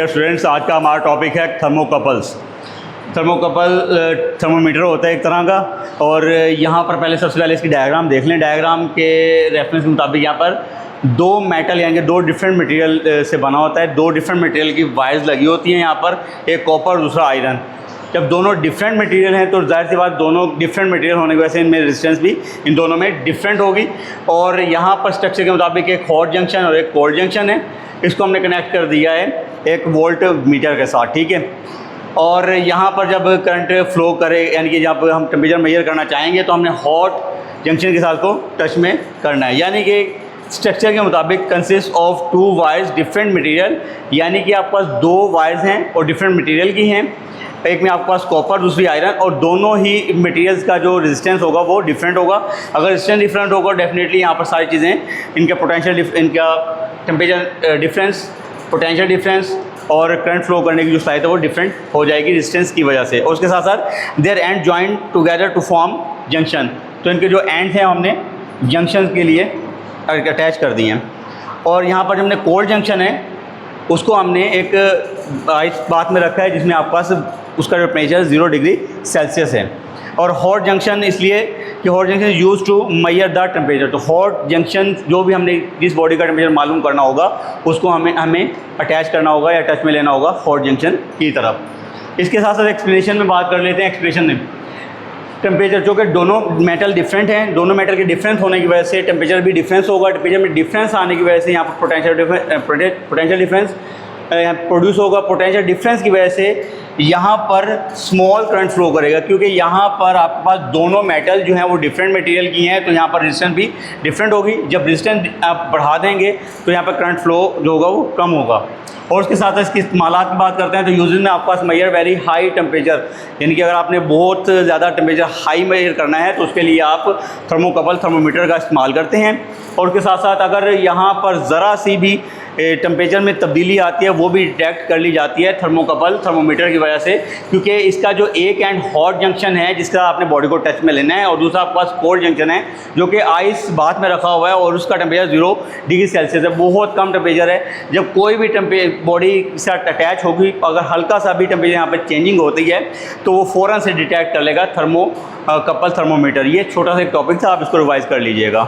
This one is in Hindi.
स्टूडेंट्स, आज का हमारा टॉपिक है थर्मोकपल्स। थर्मोकपल थर्मोमीटर होता है एक तरह का, और यहाँ पर पहले सबसे पहले इसकी डायग्राम देख लें। डायग्राम के रेफरेंस के मुताबिक यहाँ पर दो मेटल यानी कि दो डिफरेंट मटेरियल से बना होता है। दो डिफरेंट मटेरियल की वायर्स लगी होती हैं यहाँ पर, एक कॉपर दूसरा आयरन। जब दोनों डिफरेंट मटेरियल हैं तो जाहिर सी बात दोनों डिफरेंट मटेरियल होने की वजह से इनमें रेजिस्टेंस भी इन दोनों में डिफरेंट होगी। और यहाँ पर स्ट्रक्चर के मुताबिक एक हॉट जंक्शन और एक कोल्ड जंक्शन है। इसको हमने कनेक्ट कर दिया है एक वोल्ट मीटर के साथ, ठीक है। और यहाँ पर जब करंट फ्लो करे यानी कि जब हम टेम्परेचर मेजर करना चाहेंगे तो हमने हॉट जंक्शन के साथ को टच में करना है। यानी कि स्ट्रक्चर के मुताबिक consist of to wires different material, यानी कि आपके पास दो वायर्स हैं और डिफरेंट मटेरियल की हैं। एक में आपके पास कॉपर दूसरी आयरन, और दोनों ही मटेरियल्स का जो रेजिस्टेंस होगा वो डिफरेंट होगा। अगर रेजिस्टेंस डिफरेंट होगा डेफिनेटली यहाँ पर सारी चीज़ें इनका पोटेंशियल इनका टेम्परेचर डिफरेंस, पोटेंशियल डिफरेंस और करंट फ्लो करने की जो साइड है वो डिफरेंट हो जाएगी रेजिस्टेंस की वजह से। और उसके साथ साथ they're and joint together to form junction. तो इनके जो एंड हैं हमने जंक्शन के लिए अटैच कर दिए हैं। और यहाँ पर जो हमने कोल्ड जंक्शन है उसको हमने एक आइस बात में रखा है जिसमें आपके पास उसका जो टेम्परेचर 0 डिग्री सेल्सियस है। और हॉट जंक्शन इसलिए कि hot junction use to measure the temperature. तो हॉट जंक्शन जो भी हमने जिस बॉडी का टेम्परेचर मालूम करना होगा उसको हमें अटैच करना होगा या टच में लेना होगा हॉट जंक्शन की तरफ। इसके साथ साथ एक्सप्लेनेशन में बात कर लेते हैं। एक्सप्लेनेशन में टेम्परेचर, जो कि दोनों मेटल डिफरेंट हैं, दोनों मेटल के डिफरेंस होने की वजह से टेम्परेचर भी डिफरेंस होगा। टेम्परेचर में डिफरेंस आने की वजह से यहाँ पर पोटेंशियल डिफरेंस प्रोड्यूस होगा। पोटेंशियल डिफरेंस की वजह से यहाँ पर स्मॉल करंट फ्लो करेगा, क्योंकि यहाँ पर आपके पास दोनों मेटल जो हैं वो डिफरेंट मटेरियल की हैं, तो यहाँ पर रेजिस्टेंस भी डिफरेंट होगी। जब रेजिस्टेंस आप बढ़ा देंगे तो यहाँ पर करंट फ्लो जो होगा वो कम होगा। और उसके साथ इसकी इस्तेमालात की बात करते हैं तो यूजेज में आपके पास मेजर वेरी हाई टेम्परेचर, यानी कि अगर आपने बहुत ज़्यादा टेम्परेचर हाई मेजर करना है तो उसके लिए आप थर्मोकपल थर्मोमीटर का इस्तेमाल करते हैं। और उसके साथ साथ अगर यहाँ पर ज़रा सी भी टेम्परेचर में तब्दीली आती है वो भी डिटेक्ट कर ली जाती है थर्मोकपल थर्मोमीटर की वजह से, क्योंकि इसका जो एक एंड हॉट जंक्शन है जिसका आपने बॉडी को टच में लेना है, और दूसरा आपके पास कोल्ड जंक्शन है जो कि आइस बाथ में रखा हुआ है और उसका टेम्परेचर 0 डिग्री सेल्सियस है। बहुत कम टेम्परेचर है। जब कोई भी बॉडी के साथ अटैच होगी, अगर हल्का सा भी टेम्परेचर यहाँ पर चेंजिंग होती है तो वो फ़ौरन से डिटेक्ट कर लेगा थर्मोकपल थर्मोमीटर। ये छोटा सा एक टॉपिक था, आप इसको रिवाइज़ कर लीजिएगा।